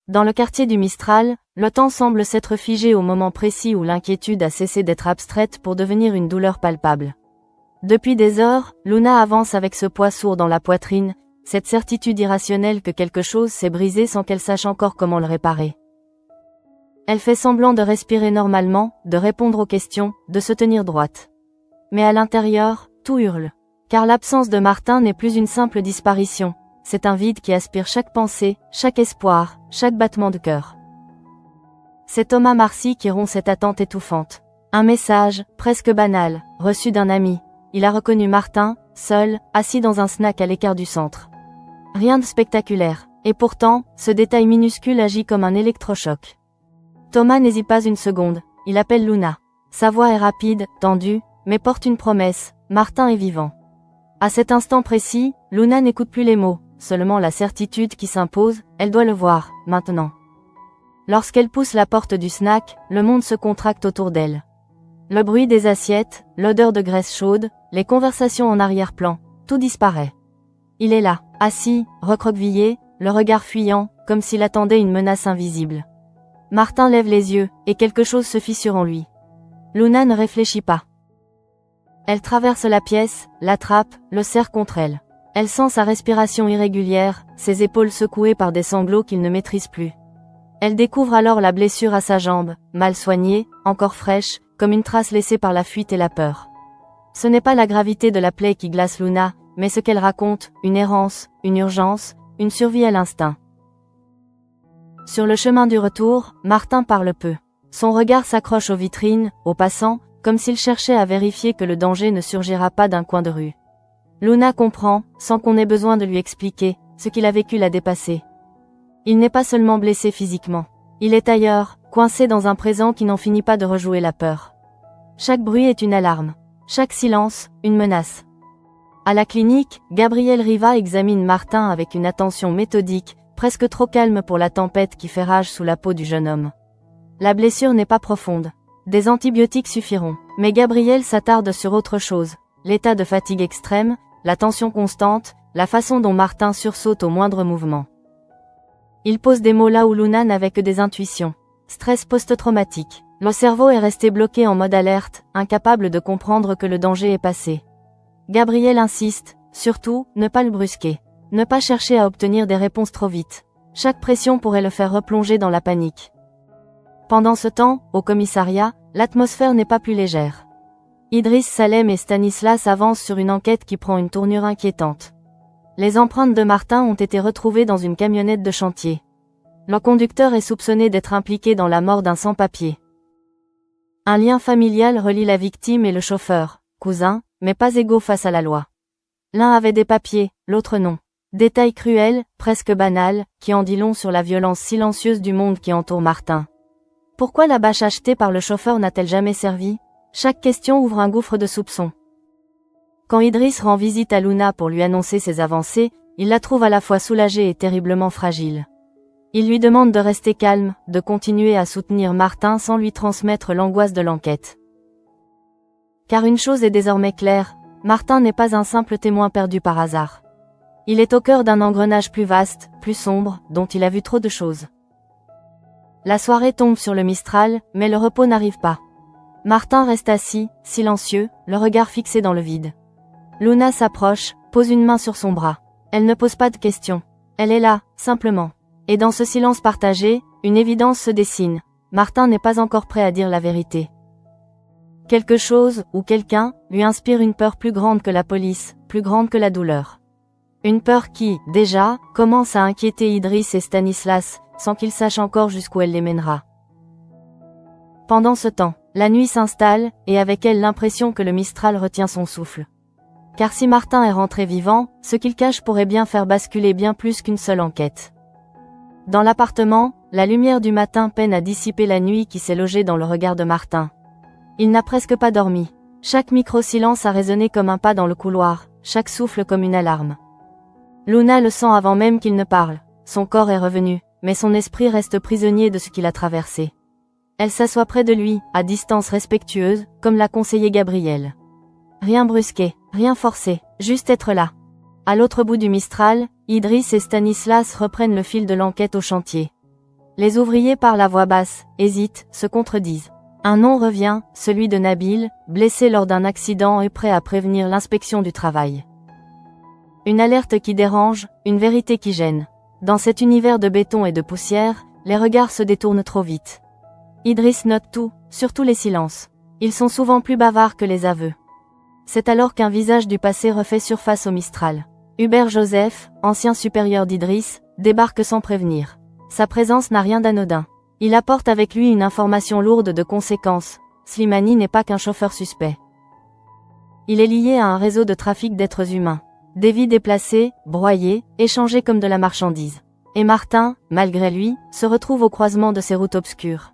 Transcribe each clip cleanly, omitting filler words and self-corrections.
Dans le quartier du Mistral, le temps semble s'être figé au moment précis où l'inquiétude a cessé d'être abstraite pour devenir une douleur palpable. Depuis des heures, Luna avance avec ce poids sourd dans la poitrine, cette certitude irrationnelle que quelque chose s'est brisé sans qu'elle sache encore comment le réparer. Elle fait semblant de respirer normalement, de répondre aux questions, de se tenir droite. Mais à l'intérieur, tout hurle. Car l'absence de Martin n'est plus une simple disparition, c'est un vide qui aspire chaque pensée, chaque espoir, chaque battement de cœur. C'est Thomas Marcy qui rompt cette attente étouffante. Un message, presque banal, reçu d'un ami. Il a reconnu Martin, seul, assis dans un snack à l'écart du centre. Rien de spectaculaire, et pourtant, ce détail minuscule agit comme un électrochoc. Thomas n'hésite pas une seconde, il appelle Luna. Sa voix est rapide, tendue, mais porte une promesse, Martin est vivant. À cet instant précis, Luna n'écoute plus les mots, seulement la certitude qui s'impose, elle doit le voir, maintenant. Lorsqu'elle pousse la porte du snack, le monde se contracte autour d'elle. Le bruit des assiettes, l'odeur de graisse chaude, les conversations en arrière-plan, tout disparaît. Il est là, assis, recroquevillé, le regard fuyant, comme s'il attendait une menace invisible. Martin lève les yeux, et quelque chose se fissure en lui. Luna ne réfléchit pas. Elle traverse la pièce, l'attrape, le serre contre elle. Elle sent sa respiration irrégulière, ses épaules secouées par des sanglots qu'il ne maîtrise plus. Elle découvre alors la blessure à sa jambe, mal soignée, encore fraîche, comme une trace laissée par la fuite et la peur. Ce n'est pas la gravité de la plaie qui glace Luna, mais ce qu'elle raconte, une errance, une urgence, une survie à l'instinct. Sur le chemin du retour, Martin parle peu. Son regard s'accroche aux vitrines, aux passants, comme s'il cherchait à vérifier que le danger ne surgira pas d'un coin de rue. Luna comprend, sans qu'on ait besoin de lui expliquer, ce qu'il a vécu l'a dépassé. Il n'est pas seulement blessé physiquement. Il est ailleurs, coincé dans un présent qui n'en finit pas de rejouer la peur. Chaque bruit est une alarme. Chaque silence, une menace. À la clinique, Gabriel Riva examine Martin avec une attention méthodique, presque trop calme pour la tempête qui fait rage sous la peau du jeune homme. La blessure n'est pas profonde. Des antibiotiques suffiront. Mais Gabriel s'attarde sur autre chose. L'état de fatigue extrême, la tension constante, la façon dont Martin sursaute au moindre mouvement. Il pose des mots là où Luna n'avait que des intuitions. Stress post-traumatique. Le cerveau est resté bloqué en mode alerte, incapable de comprendre que le danger est passé. Gabriel insiste, surtout, ne pas le brusquer. Ne pas chercher à obtenir des réponses trop vite. Chaque pression pourrait le faire replonger dans la panique. Pendant ce temps, au commissariat, l'atmosphère n'est pas plus légère. Idriss Salem et Stanislas avancent sur une enquête qui prend une tournure inquiétante. Les empreintes de Martin ont été retrouvées dans une camionnette de chantier. Le conducteur est soupçonné d'être impliqué dans la mort d'un sans-papier. Un lien familial relie la victime et le chauffeur, cousins, mais pas égaux face à la loi. L'un avait des papiers, l'autre non. Détail cruel, presque banal, qui en dit long sur la violence silencieuse du monde qui entoure Martin. Pourquoi la bâche achetée par le chauffeur n'a-t-elle jamais servi? Chaque question ouvre un gouffre de soupçons. Quand Idriss rend visite à Luna pour lui annoncer ses avancées, il la trouve à la fois soulagée et terriblement fragile. Il lui demande de rester calme, de continuer à soutenir Martin sans lui transmettre l'angoisse de l'enquête. Car une chose est désormais claire, Martin n'est pas un simple témoin perdu par hasard. Il est au cœur d'un engrenage plus vaste, plus sombre, dont il a vu trop de choses. La soirée tombe sur le Mistral, mais le repos n'arrive pas. Martin reste assis, silencieux, le regard fixé dans le vide. Luna s'approche, pose une main sur son bras. Elle ne pose pas de questions. Elle est là, simplement. Et dans ce silence partagé, une évidence se dessine. Martin n'est pas encore prêt à dire la vérité. Quelque chose, ou quelqu'un, lui inspire une peur plus grande que la police, plus grande que la douleur. Une peur qui, déjà, commence à inquiéter Idriss et Stanislas, sans qu'ils sachent encore jusqu'où elle les mènera. Pendant ce temps, la nuit s'installe, et avec elle l'impression que le Mistral retient son souffle. Car si Martin est rentré vivant, ce qu'il cache pourrait bien faire basculer bien plus qu'une seule enquête. Dans l'appartement, la lumière du matin peine à dissiper la nuit qui s'est logée dans le regard de Martin. Il n'a presque pas dormi. Chaque micro-silence a résonné comme un pas dans le couloir, chaque souffle comme une alarme. Luna le sent avant même qu'il ne parle. Son corps est revenu, mais son esprit reste prisonnier de ce qu'il a traversé. Elle s'assoit près de lui, à distance respectueuse, comme l'a conseillé Gabriel. Rien brusqué, rien forcé, juste être là. À l'autre bout du Mistral, Idriss et Stanislas reprennent le fil de l'enquête au chantier. Les ouvriers parlent à voix basse, hésitent, se contredisent. Un nom revient, celui de Nabil, blessé lors d'un accident et prêt à prévenir l'inspection du travail. Une alerte qui dérange, une vérité qui gêne. Dans cet univers de béton et de poussière, les regards se détournent trop vite. Idriss note tout, surtout les silences. Ils sont souvent plus bavards que les aveux. C'est alors qu'un visage du passé refait surface au Mistral. Hubert Joseph, ancien supérieur d'Idriss, débarque sans prévenir. Sa présence n'a rien d'anodin. Il apporte avec lui une information lourde de conséquences. Slimani n'est pas qu'un chauffeur suspect. Il est lié à un réseau de trafic d'êtres humains. Des vies déplacées, broyées, échangées comme de la marchandise. Et Martin, malgré lui, se retrouve au croisement de ces routes obscures.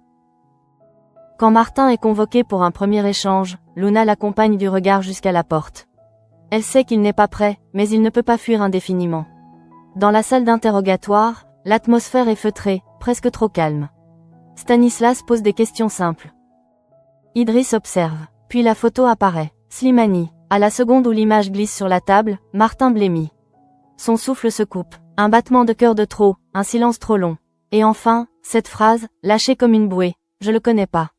Quand Martin est convoqué pour un premier échange, Luna l'accompagne du regard jusqu'à la porte. Elle sait qu'il n'est pas prêt, mais il ne peut pas fuir indéfiniment. Dans la salle d'interrogatoire, l'atmosphère est feutrée, presque trop calme. Stanislas pose des questions simples. Idriss observe, puis la photo apparaît. Slimani. À la seconde où l'image glisse sur la table, Martin blêmit. Son souffle se coupe. Un battement de cœur de trop, un silence trop long. Et enfin, cette phrase, lâchée comme une bouée. Je le connais pas.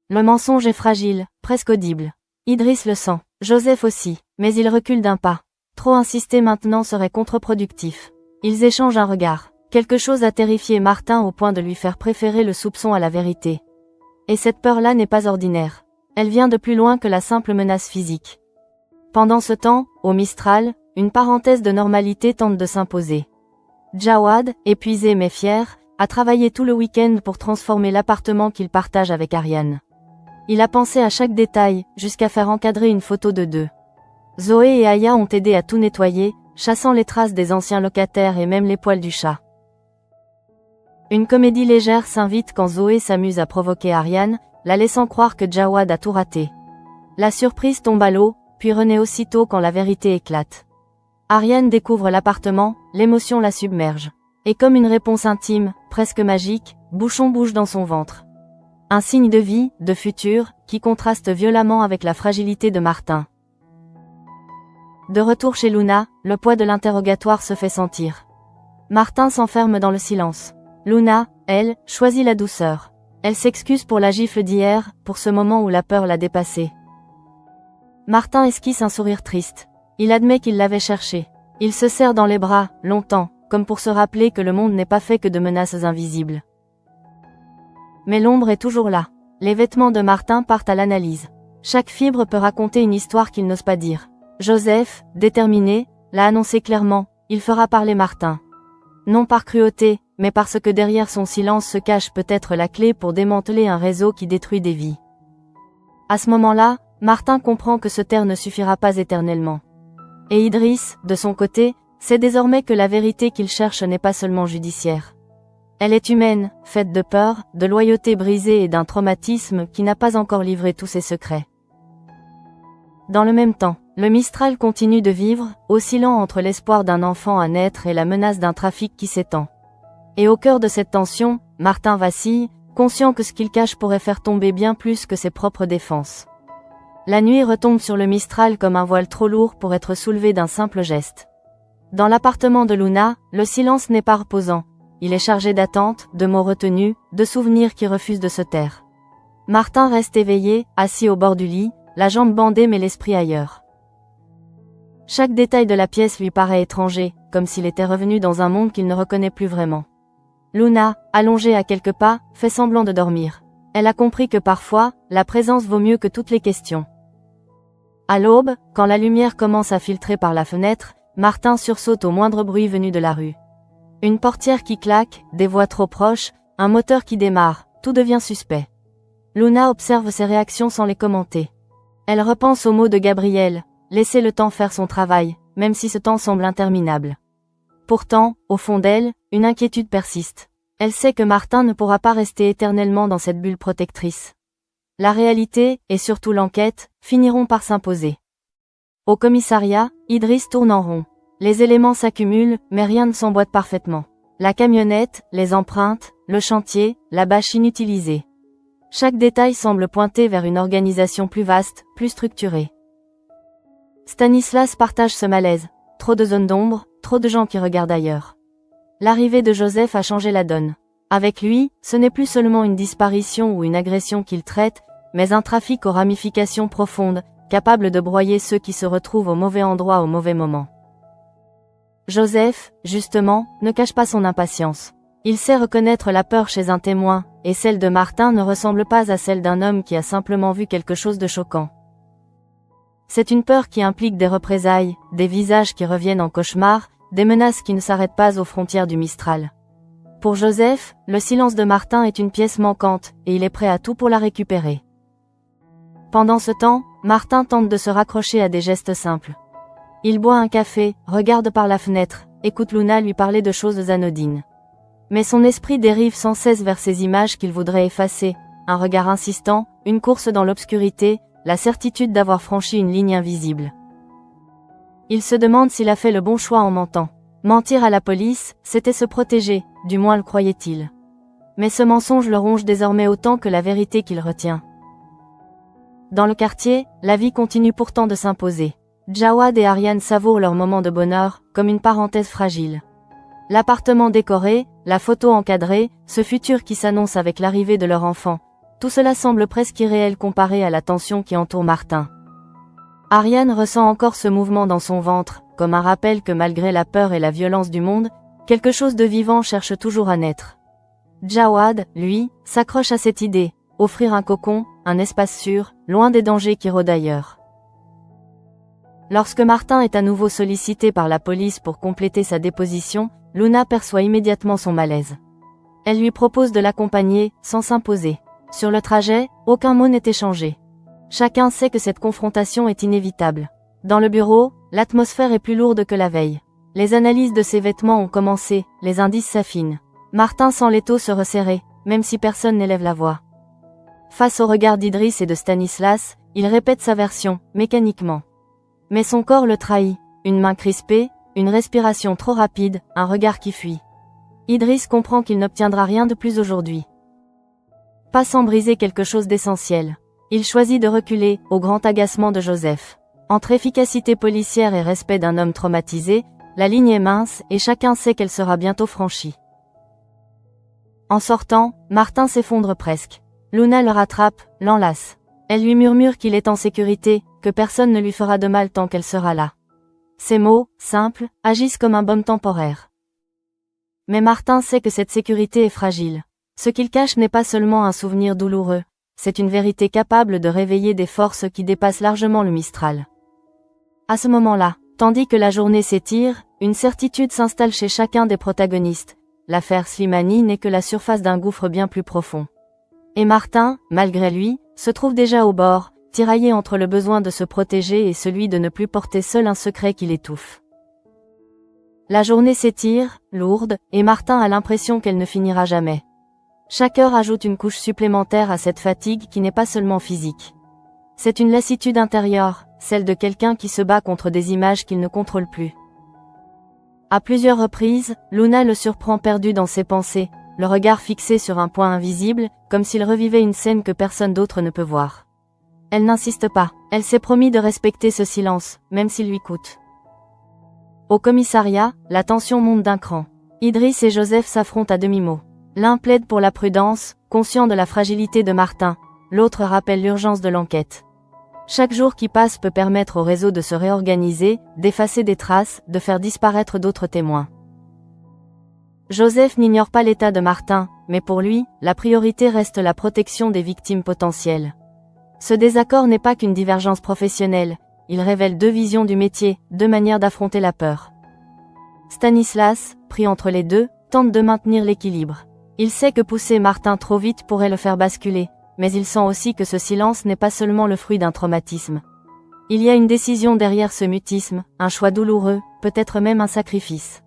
Le mensonge est fragile, presque audible. Idriss le sent, Joseph aussi, mais il recule d'un pas. Trop insister maintenant serait contre-productif. Ils échangent un regard. Quelque chose a terrifié Martin au point de lui faire préférer le soupçon à la vérité. Et cette peur-là n'est pas ordinaire. Elle vient de plus loin que la simple menace physique. Pendant ce temps, au Mistral, une parenthèse de normalité tente de s'imposer. Jawad, épuisé mais fier, a travaillé tout le week-end pour transformer l'appartement qu'il partage avec Ariane. Il a pensé à chaque détail, jusqu'à faire encadrer une photo de deux. Zoé et Aya ont aidé à tout nettoyer, chassant les traces des anciens locataires et même les poils du chat. Une comédie légère s'invite quand Zoé s'amuse à provoquer Ariane, la laissant croire que Jawad a tout raté. La surprise tombe à l'eau, puis renaît aussitôt quand la vérité éclate. Ariane découvre l'appartement, l'émotion la submerge. Et comme une réponse intime, presque magique, Bouchon bouge dans son ventre. Un signe de vie, de futur, qui contraste violemment avec la fragilité de Martin. De retour chez Luna, le poids de l'interrogatoire se fait sentir. Martin s'enferme dans le silence. Luna, elle, choisit la douceur. Elle s'excuse pour la gifle d'hier, pour ce moment où la peur l'a dépassée. Martin esquisse un sourire triste. Il admet qu'il l'avait cherché. Il se serre dans les bras, longtemps, comme pour se rappeler que le monde n'est pas fait que de menaces invisibles. Mais l'ombre est toujours là. Les vêtements de Martin partent à l'analyse. Chaque fibre peut raconter une histoire qu'il n'ose pas dire. Joseph, déterminé, l'a annoncé clairement, il fera parler Martin. Non par cruauté, mais parce que derrière son silence se cache peut-être la clé pour démanteler un réseau qui détruit des vies. À ce moment-là, Martin comprend que se taire ne suffira pas éternellement. Et Idriss, de son côté, sait désormais que la vérité qu'il cherche n'est pas seulement judiciaire. Elle est humaine, faite de peur, de loyauté brisée et d'un traumatisme qui n'a pas encore livré tous ses secrets. Dans le même temps, le Mistral continue de vivre, oscillant entre l'espoir d'un enfant à naître et la menace d'un trafic qui s'étend. Et au cœur de cette tension, Martin vacille, conscient que ce qu'il cache pourrait faire tomber bien plus que ses propres défenses. La nuit retombe sur le Mistral comme un voile trop lourd pour être soulevé d'un simple geste. Dans l'appartement de Luna, le silence n'est pas reposant. Il est chargé d'attentes, de mots retenus, de souvenirs qui refusent de se taire. Martin reste éveillé, assis au bord du lit, la jambe bandée mais l'esprit ailleurs. Chaque détail de la pièce lui paraît étranger, comme s'il était revenu dans un monde qu'il ne reconnaît plus vraiment. Luna, allongée à quelques pas, fait semblant de dormir. Elle a compris que parfois, la présence vaut mieux que toutes les questions. À l'aube, quand la lumière commence à filtrer par la fenêtre, Martin sursaute au moindre bruit venu de la rue. Une portière qui claque, des voix trop proches, un moteur qui démarre, tout devient suspect. Luna observe ses réactions sans les commenter. Elle repense aux mots de Gabriel, laisser le temps faire son travail, même si ce temps semble interminable. Pourtant, au fond d'elle, une inquiétude persiste. Elle sait que Martin ne pourra pas rester éternellement dans cette bulle protectrice. La réalité, et surtout l'enquête, finiront par s'imposer. Au commissariat, Idriss tourne en rond. Les éléments s'accumulent, mais rien ne s'emboîte parfaitement. La camionnette, les empreintes, le chantier, la bâche inutilisée. Chaque détail semble pointer vers une organisation plus vaste, plus structurée. Stanislas partage ce malaise. Trop de zones d'ombre, trop de gens qui regardent ailleurs. L'arrivée de Joseph a changé la donne. Avec lui, ce n'est plus seulement une disparition ou une agression qu'il traite, mais un trafic aux ramifications profondes, capable de broyer ceux qui se retrouvent au mauvais endroit au mauvais moment. Joseph, justement, ne cache pas son impatience. Il sait reconnaître la peur chez un témoin, et celle de Martin ne ressemble pas à celle d'un homme qui a simplement vu quelque chose de choquant. C'est une peur qui implique des représailles, des visages qui reviennent en cauchemar, des menaces qui ne s'arrêtent pas aux frontières du Mistral. Pour Joseph, le silence de Martin est une pièce manquante, et il est prêt à tout pour la récupérer. Pendant ce temps, Martin tente de se raccrocher à des gestes simples. Il boit un café, regarde par la fenêtre, écoute Luna lui parler de choses anodines. Mais son esprit dérive sans cesse vers ces images qu'il voudrait effacer, un regard insistant, une course dans l'obscurité, la certitude d'avoir franchi une ligne invisible. Il se demande s'il a fait le bon choix en mentant. Mentir à la police, c'était se protéger, du moins le croyait-il. Mais ce mensonge le ronge désormais autant que la vérité qu'il retient. Dans le quartier, la vie continue pourtant de s'imposer. Jawad et Ariane savourent leur moment de bonheur, comme une parenthèse fragile. L'appartement décoré, la photo encadrée, ce futur qui s'annonce avec l'arrivée de leur enfant, tout cela semble presque irréel comparé à la tension qui entoure Martin. Ariane ressent encore ce mouvement dans son ventre, comme un rappel que malgré la peur et la violence du monde, quelque chose de vivant cherche toujours à naître. Jawad, lui, s'accroche à cette idée, offrir un cocon, un espace sûr, loin des dangers qui rôdent ailleurs. Lorsque Martin est à nouveau sollicité par la police pour compléter sa déposition, Luna perçoit immédiatement son malaise. Elle lui propose de l'accompagner, sans s'imposer. Sur le trajet, aucun mot n'est échangé. Chacun sait que cette confrontation est inévitable. Dans le bureau, l'atmosphère est plus lourde que la veille. Les analyses de ses vêtements ont commencé, les indices s'affinent. Martin sent l'étau se resserrer, même si personne n'élève la voix. Face au regard d'Idriss et de Stanislas, il répète sa version, mécaniquement. Mais son corps le trahit, une main crispée, une respiration trop rapide, un regard qui fuit. Idriss comprend qu'il n'obtiendra rien de plus aujourd'hui. Pas sans briser quelque chose d'essentiel. Il choisit de reculer, au grand agacement de Joseph. Entre efficacité policière et respect d'un homme traumatisé, la ligne est mince et chacun sait qu'elle sera bientôt franchie. En sortant, Martin s'effondre presque. Luna le rattrape, l'enlace. Elle lui murmure qu'il est en sécurité, que personne ne lui fera de mal tant qu'elle sera là. Ces mots, simples, agissent comme un baume temporaire. Mais Martin sait que cette sécurité est fragile. Ce qu'il cache n'est pas seulement un souvenir douloureux, c'est une vérité capable de réveiller des forces qui dépassent largement le Mistral. À ce moment-là, tandis que la journée s'étire, une certitude s'installe chez chacun des protagonistes. L'affaire Slimani n'est que la surface d'un gouffre bien plus profond. Et Martin, malgré lui, se trouve déjà au bord, tiraillé entre le besoin de se protéger et celui de ne plus porter seul un secret qui l'étouffe. La journée s'étire, lourde, et Martin a l'impression qu'elle ne finira jamais. Chaque heure ajoute une couche supplémentaire à cette fatigue qui n'est pas seulement physique. C'est une lassitude intérieure, celle de quelqu'un qui se bat contre des images qu'il ne contrôle plus. À plusieurs reprises, Luna le surprend perdu dans ses pensées, le regard fixé sur un point invisible, comme s'il revivait une scène que personne d'autre ne peut voir. Elle n'insiste pas, elle s'est promis de respecter ce silence, même s'il lui coûte. Au commissariat, la tension monte d'un cran. Idriss et Joseph s'affrontent à demi-mot. L'un plaide pour la prudence, conscient de la fragilité de Martin, l'autre rappelle l'urgence de l'enquête. Chaque jour qui passe peut permettre au réseau de se réorganiser, d'effacer des traces, de faire disparaître d'autres témoins. Joseph n'ignore pas l'état de Martin, mais pour lui, la priorité reste la protection des victimes potentielles. Ce désaccord n'est pas qu'une divergence professionnelle, il révèle deux visions du métier, deux manières d'affronter la peur. Stanislas, pris entre les deux, tente de maintenir l'équilibre. Il sait que pousser Martin trop vite pourrait le faire basculer, mais il sent aussi que ce silence n'est pas seulement le fruit d'un traumatisme. Il y a une décision derrière ce mutisme, un choix douloureux, peut-être même un sacrifice.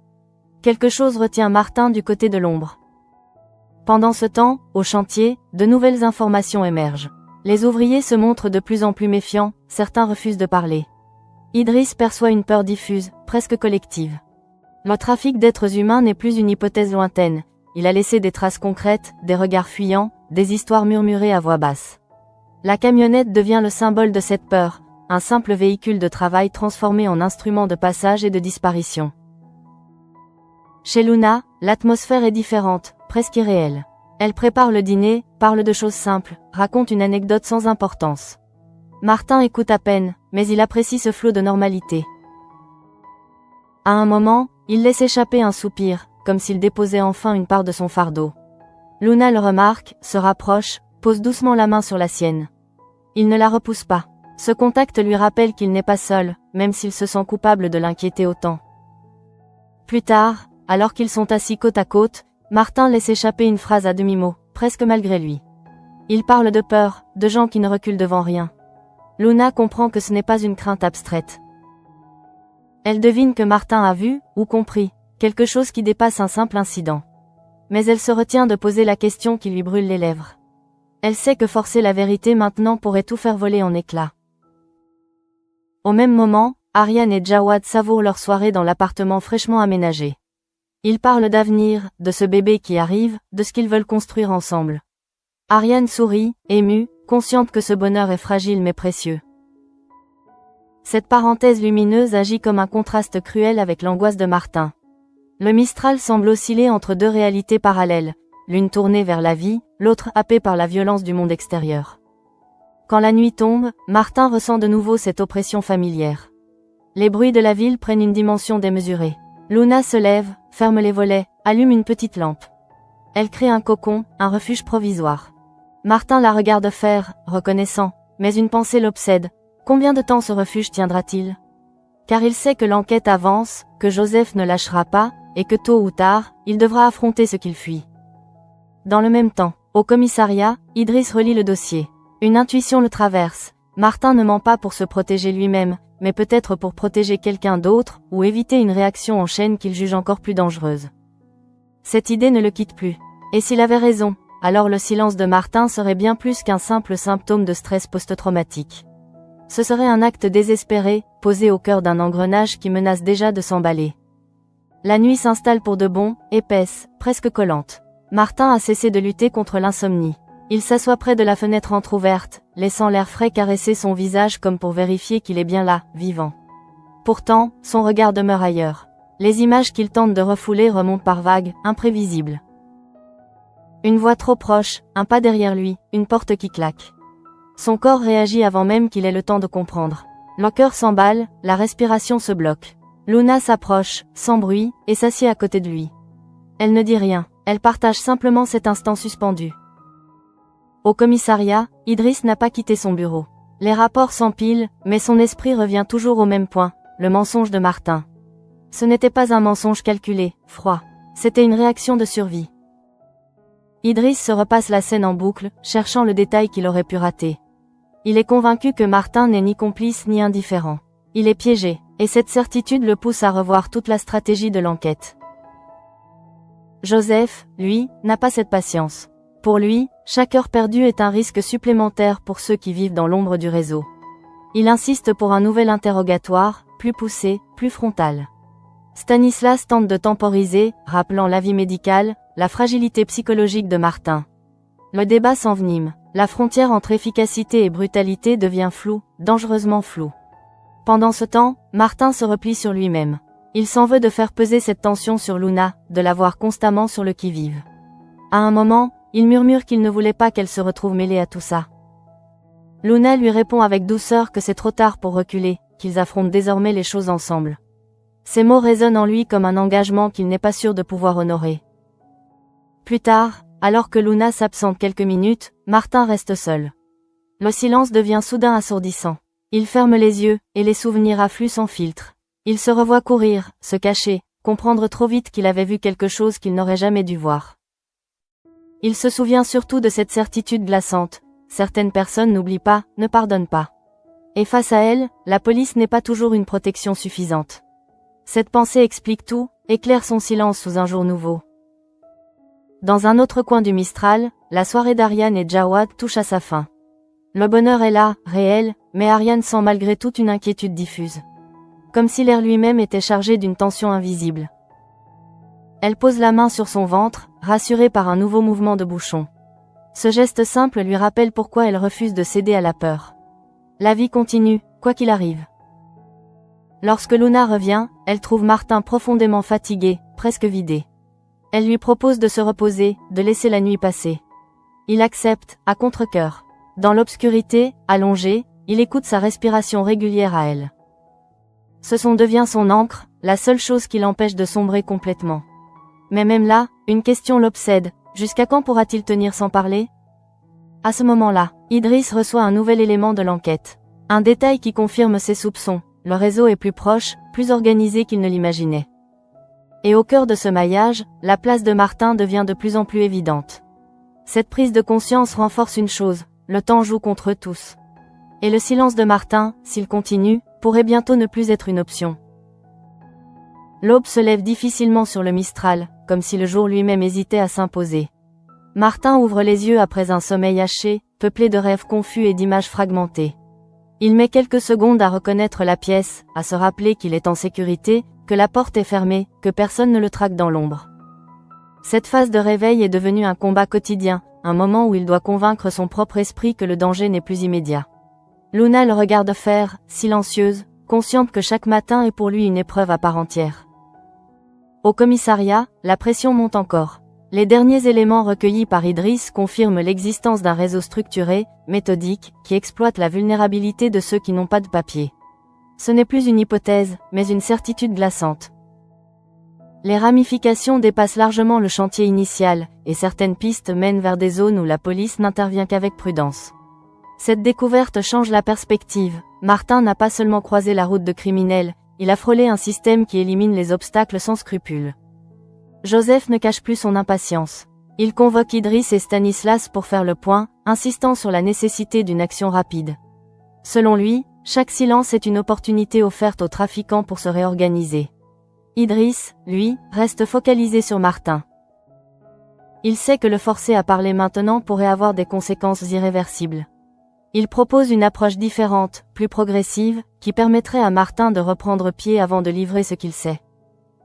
Quelque chose retient Martin du côté de l'ombre. Pendant ce temps, au chantier, de nouvelles informations émergent. Les ouvriers se montrent de plus en plus méfiants, certains refusent de parler. Idriss perçoit une peur diffuse, presque collective. Le trafic d'êtres humains n'est plus une hypothèse lointaine, il a laissé des traces concrètes, des regards fuyants, des histoires murmurées à voix basse. La camionnette devient le symbole de cette peur, un simple véhicule de travail transformé en instrument de passage et de disparition. Chez Luna, l'atmosphère est différente, presque irréel. Elle prépare le dîner, parle de choses simples, raconte une anecdote sans importance. Martin écoute à peine, mais il apprécie ce flot de normalité. À un moment, il laisse échapper un soupir, comme s'il déposait enfin une part de son fardeau. Luna le remarque, se rapproche, pose doucement la main sur la sienne. Il ne la repousse pas. Ce contact lui rappelle qu'il n'est pas seul, même s'il se sent coupable de l'inquiéter autant. Plus tard, alors qu'ils sont assis côte à côte, Martin laisse échapper une phrase à demi-mot, presque malgré lui. Il parle de peur, de gens qui ne reculent devant rien. Luna comprend que ce n'est pas une crainte abstraite. Elle devine que Martin a vu, ou compris, quelque chose qui dépasse un simple incident. Mais elle se retient de poser la question qui lui brûle les lèvres. Elle sait que forcer la vérité maintenant pourrait tout faire voler en éclats. Au même moment, Aryan et Jawad savourent leur soirée dans l'appartement fraîchement aménagé. Ils parlent d'avenir, de ce bébé qui arrive, de ce qu'ils veulent construire ensemble. Aryan sourit, émue, consciente que ce bonheur est fragile mais précieux. Cette parenthèse lumineuse agit comme un contraste cruel avec l'angoisse de Martin. Le Mistral semble osciller entre deux réalités parallèles, l'une tournée vers la vie, l'autre happée par la violence du monde extérieur. Quand la nuit tombe, Martin ressent de nouveau cette oppression familière. Les bruits de la ville prennent une dimension démesurée. Luna se lève, ferme les volets, allume une petite lampe. Elle crée un cocon, un refuge provisoire. Martin la regarde faire, reconnaissant, mais une pensée l'obsède. Combien de temps ce refuge tiendra-t-il? Car il sait que l'enquête avance, que Joseph ne lâchera pas, et que tôt ou tard, il devra affronter ce qu'il fuit. Dans le même temps, au commissariat, Idriss relit le dossier. Une intuition le traverse. Martin ne ment pas pour se protéger lui-même, mais peut-être pour protéger quelqu'un d'autre, ou éviter une réaction en chaîne qu'il juge encore plus dangereuse. Cette idée ne le quitte plus. Et s'il avait raison, alors le silence de Martin serait bien plus qu'un simple symptôme de stress post-traumatique. Ce serait un acte désespéré, posé au cœur d'un engrenage qui menace déjà de s'emballer. La nuit s'installe pour de bon, épaisse, presque collante. Martin a cessé de lutter contre l'insomnie. Il s'assoit près de la fenêtre entr'ouverte, laissant l'air frais caresser son visage comme pour vérifier qu'il est bien là, vivant. Pourtant, son regard demeure ailleurs. Les images qu'il tente de refouler remontent par vagues, imprévisibles. Une voix trop proche, un pas derrière lui, une porte qui claque. Son corps réagit avant même qu'il ait le temps de comprendre. Le cœur s'emballe, la respiration se bloque. Luna s'approche, sans bruit, et s'assied à côté de lui. Elle ne dit rien, elle partage simplement cet instant suspendu. Au commissariat, Idriss n'a pas quitté son bureau. Les rapports s'empilent, mais son esprit revient toujours au même point, le mensonge de Martin. Ce n'était pas un mensonge calculé, froid. C'était une réaction de survie. Idriss se repasse la scène en boucle, cherchant le détail qu'il aurait pu rater. Il est convaincu que Martin n'est ni complice ni indifférent. Il est piégé, et cette certitude le pousse à revoir toute la stratégie de l'enquête. Joseph, lui, n'a pas cette patience. Pour lui, chaque heure perdue est un risque supplémentaire pour ceux qui vivent dans l'ombre du réseau. Il insiste pour un nouvel interrogatoire, plus poussé, plus frontal. Stanislas tente de temporiser, rappelant l'avis médical, la fragilité psychologique de Martin. Le débat s'envenime. La frontière entre efficacité et brutalité devient floue, dangereusement floue. Pendant ce temps, Martin se replie sur lui-même. Il s'en veut de faire peser cette tension sur Luna, de la voir constamment sur le qui-vive. À un moment, il murmure qu'il ne voulait pas qu'elle se retrouve mêlée à tout ça. Luna lui répond avec douceur que c'est trop tard pour reculer, qu'ils affrontent désormais les choses ensemble. Ces mots résonnent en lui comme un engagement qu'il n'est pas sûr de pouvoir honorer. Plus tard, alors que Luna s'absente quelques minutes, Martin reste seul. Le silence devient soudain assourdissant. Il ferme les yeux, et les souvenirs affluent sans filtre. Il se revoit courir, se cacher, comprendre trop vite qu'il avait vu quelque chose qu'il n'aurait jamais dû voir. Il se souvient surtout de cette certitude glaçante. Certaines personnes n'oublient pas, ne pardonnent pas. Et face à elle, la police n'est pas toujours une protection suffisante. Cette pensée explique tout, éclaire son silence sous un jour nouveau. Dans un autre coin du Mistral, la soirée d'Aryan et Jawad touche à sa fin. Le bonheur est là, réel, mais Aryan sent malgré tout une inquiétude diffuse. Comme si l'air lui-même était chargé d'une tension invisible. Elle pose la main sur son ventre, rassurée par un nouveau mouvement de bouchon. Ce geste simple lui rappelle pourquoi elle refuse de céder à la peur. La vie continue, quoi qu'il arrive. Lorsque Luna revient, elle trouve Martin profondément fatigué, presque vidé. Elle lui propose de se reposer, de laisser la nuit passer. Il accepte, à contre-cœur. Dans l'obscurité, allongé, il écoute sa respiration régulière à elle. Ce son devient son ancre, la seule chose qui l'empêche de sombrer complètement. Mais même là, une question l'obsède, jusqu'à quand pourra-t-il tenir sans parler? À ce moment-là, Idriss reçoit un nouvel élément de l'enquête. Un détail qui confirme ses soupçons, le réseau est plus proche, plus organisé qu'il ne l'imaginait. Et au cœur de ce maillage, la place de Martin devient de plus en plus évidente. Cette prise de conscience renforce une chose, le temps joue contre eux tous. Et le silence de Martin, s'il continue, pourrait bientôt ne plus être une option. L'aube se lève difficilement sur le Mistral, comme si le jour lui-même hésitait à s'imposer. Martin ouvre les yeux après un sommeil haché, peuplé de rêves confus et d'images fragmentées. Il met quelques secondes à reconnaître la pièce, à se rappeler qu'il est en sécurité, que la porte est fermée, que personne ne le traque dans l'ombre. Cette phase de réveil est devenue un combat quotidien, un moment où il doit convaincre son propre esprit que le danger n'est plus immédiat. Luna le regarde faire, silencieuse, consciente que chaque matin est pour lui une épreuve à part entière. Au commissariat, la pression monte encore. Les derniers éléments recueillis par Idriss confirment l'existence d'un réseau structuré, méthodique, qui exploite la vulnérabilité de ceux qui n'ont pas de papier. Ce n'est plus une hypothèse, mais une certitude glaçante. Les ramifications dépassent largement le chantier initial, et certaines pistes mènent vers des zones où la police n'intervient qu'avec prudence. Cette découverte change la perspective. Martin n'a pas seulement croisé la route de criminels, il a frôlé un système qui élimine les obstacles sans scrupule. Joseph ne cache plus son impatience. Il convoque Idriss et Stanislas pour faire le point, insistant sur la nécessité d'une action rapide. Selon lui, chaque silence est une opportunité offerte aux trafiquants pour se réorganiser. Idriss, lui, reste focalisé sur Martin. Il sait que le forcer à parler maintenant pourrait avoir des conséquences irréversibles. Il propose une approche différente, plus progressive, qui permettrait à Martin de reprendre pied avant de livrer ce qu'il sait.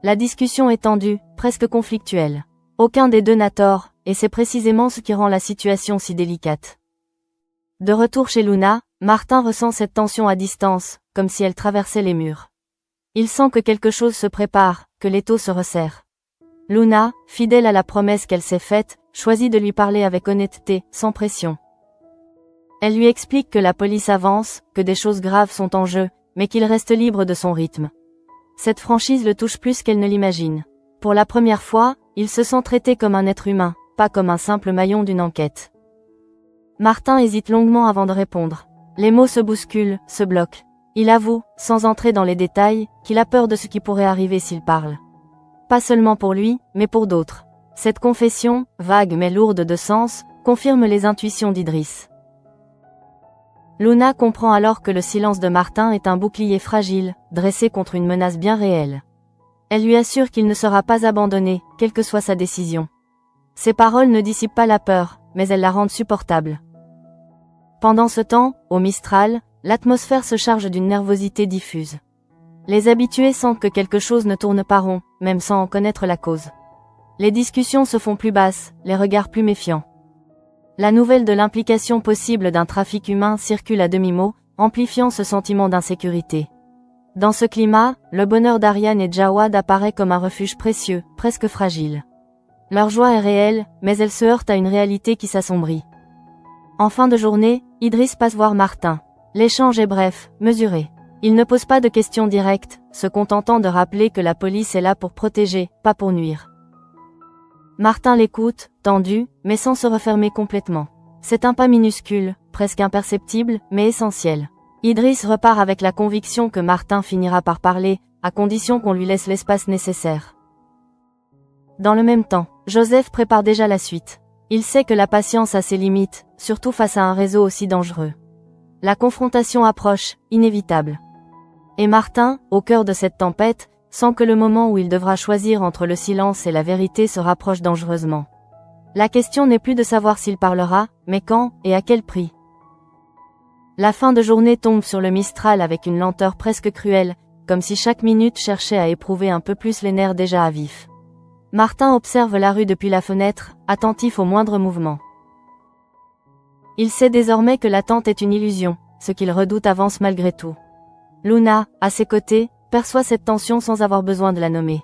La discussion est tendue, presque conflictuelle. Aucun des deux n'a tort, et c'est précisément ce qui rend la situation si délicate. De retour chez Luna, Martin ressent cette tension à distance, comme si elle traversait les murs. Il sent que quelque chose se prépare, que l'étau se resserre. Luna, fidèle à la promesse qu'elle s'est faite, choisit de lui parler avec honnêteté, sans pression. Elle lui explique que la police avance, que des choses graves sont en jeu, mais qu'il reste libre de son rythme. Cette franchise le touche plus qu'elle ne l'imagine. Pour la première fois, il se sent traité comme un être humain, pas comme un simple maillon d'une enquête. Martin hésite longuement avant de répondre. Les mots se bousculent, se bloquent. Il avoue, sans entrer dans les détails, qu'il a peur de ce qui pourrait arriver s'il parle. Pas seulement pour lui, mais pour d'autres. Cette confession, vague mais lourde de sens, confirme les intuitions d'Idriss. Luna comprend alors que le silence de Martin est un bouclier fragile, dressé contre une menace bien réelle. Elle lui assure qu'il ne sera pas abandonné, quelle que soit sa décision. Ses paroles ne dissipent pas la peur, mais elles la rendent supportable. Pendant ce temps, au Mistral, l'atmosphère se charge d'une nervosité diffuse. Les habitués sentent que quelque chose ne tourne pas rond, même sans en connaître la cause. Les discussions se font plus basses, les regards plus méfiants. La nouvelle de l'implication possible d'un trafic humain circule à demi-mot, amplifiant ce sentiment d'insécurité. Dans ce climat, le bonheur d'Ariane et Jawad apparaît comme un refuge précieux, presque fragile. Leur joie est réelle, mais elle se heurte à une réalité qui s'assombrit. En fin de journée, Idriss passe voir Martin. L'échange est bref, mesuré. Il ne pose pas de questions directes, se contentant de rappeler que la police est là pour protéger, pas pour nuire. Martin l'écoute, tendu, mais sans se refermer complètement. C'est un pas minuscule, presque imperceptible, mais essentiel. Idriss repart avec la conviction que Martin finira par parler, à condition qu'on lui laisse l'espace nécessaire. Dans le même temps, Joseph prépare déjà la suite. Il sait que la patience a ses limites, surtout face à un réseau aussi dangereux. La confrontation approche, inévitable. Et Martin, au cœur de cette tempête, sent que le moment où il devra choisir entre le silence et la vérité se rapproche dangereusement. La question n'est plus de savoir s'il parlera, mais quand, et à quel prix. La fin de journée tombe sur le Mistral avec une lenteur presque cruelle, comme si chaque minute cherchait à éprouver un peu plus les nerfs déjà à vif. Martin observe la rue depuis la fenêtre, attentif au moindre mouvement. Il sait désormais que l'attente est une illusion, ce qu'il redoute avance malgré tout. Luna, à ses côtés, perçoit cette tension sans avoir besoin de la nommer.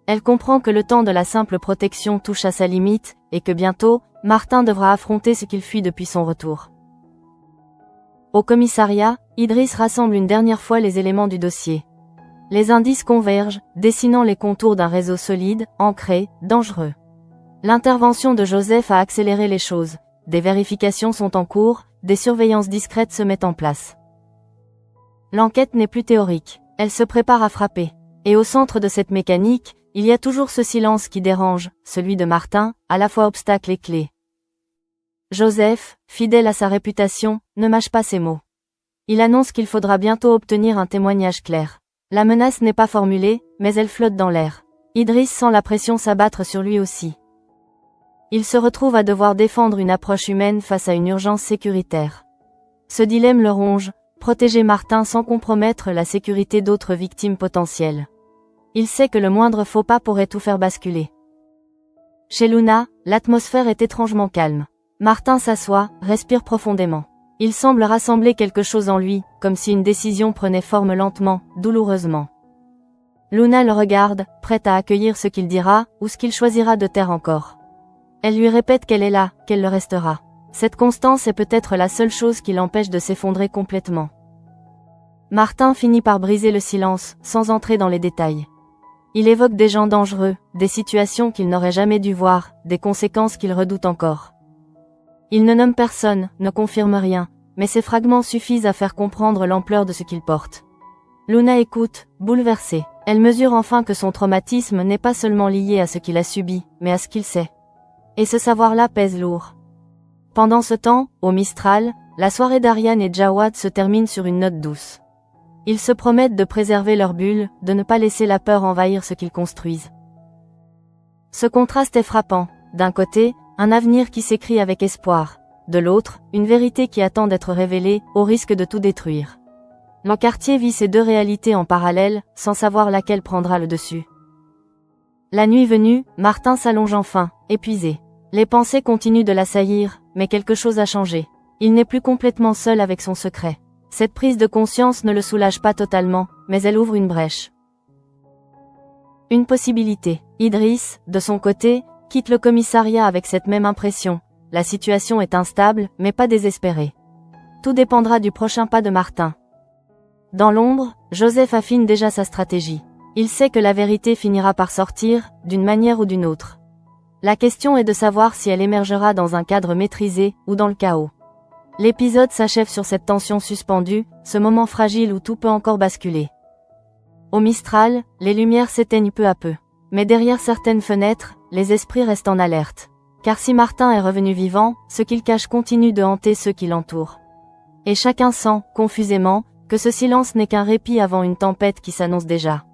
Elle comprend que le temps de la simple protection touche à sa limite, et que bientôt, Martin devra affronter ce qu'il fuit depuis son retour. Au commissariat, Idriss rassemble une dernière fois les éléments du dossier. Les indices convergent, dessinant les contours d'un réseau solide, ancré, dangereux. L'intervention de Joseph a accéléré les choses. Des vérifications sont en cours, des surveillances discrètes se mettent en place. L'enquête n'est plus théorique, elle se prépare à frapper. Et au centre de cette mécanique, il y a toujours ce silence qui dérange, celui de Martin, à la fois obstacle et clé. Joseph, fidèle à sa réputation, ne mâche pas ses mots. Il annonce qu'il faudra bientôt obtenir un témoignage clair. La menace n'est pas formulée, mais elle flotte dans l'air. Idriss sent la pression s'abattre sur lui aussi. Il se retrouve à devoir défendre une approche humaine face à une urgence sécuritaire. Ce dilemme le ronge, protéger Martin sans compromettre la sécurité d'autres victimes potentielles. Il sait que le moindre faux pas pourrait tout faire basculer. Chez Luna, l'atmosphère est étrangement calme. Martin s'assoit, respire profondément. Il semble rassembler quelque chose en lui, comme si une décision prenait forme lentement, douloureusement. Luna le regarde, prête à accueillir ce qu'il dira, ou ce qu'il choisira de taire encore. Elle lui répète qu'elle est là, qu'elle le restera. Cette constance est peut-être la seule chose qui l'empêche de s'effondrer complètement. Martin finit par briser le silence, sans entrer dans les détails. Il évoque des gens dangereux, des situations qu'il n'aurait jamais dû voir, des conséquences qu'il redoute encore. Il ne nomme personne, ne confirme rien, mais ces fragments suffisent à faire comprendre l'ampleur de ce qu'il porte. Luna écoute, bouleversée. Elle mesure enfin que son traumatisme n'est pas seulement lié à ce qu'il a subi, mais à ce qu'il sait. Et ce savoir-là pèse lourd. Pendant ce temps, au Mistral, la soirée d'Ariane et Jawad se termine sur une note douce. Ils se promettent de préserver leur bulle, de ne pas laisser la peur envahir ce qu'ils construisent. Ce contraste est frappant. D'un côté, un avenir qui s'écrit avec espoir. De l'autre, une vérité qui attend d'être révélée, au risque de tout détruire. Le quartier vit ces deux réalités en parallèle, sans savoir laquelle prendra le dessus. La nuit venue, Martin s'allonge enfin, épuisé. Les pensées continuent de l'assaillir, mais quelque chose a changé. Il n'est plus complètement seul avec son secret. Cette prise de conscience ne le soulage pas totalement, mais elle ouvre une brèche. Une possibilité. Idriss, de son côté, quitte le commissariat avec cette même impression. La situation est instable, mais pas désespérée. Tout dépendra du prochain pas de Martin. Dans l'ombre, Joseph affine déjà sa stratégie. Il sait que la vérité finira par sortir, d'une manière ou d'une autre. La question est de savoir si elle émergera dans un cadre maîtrisé, ou dans le chaos. L'épisode s'achève sur cette tension suspendue, ce moment fragile où tout peut encore basculer. Au Mistral, les lumières s'éteignent peu à peu. Mais derrière certaines fenêtres, les esprits restent en alerte. Car si Martin est revenu vivant, ce qu'il cache continue de hanter ceux qui l'entourent. Et chacun sent, confusément, que ce silence n'est qu'un répit avant une tempête qui s'annonce déjà.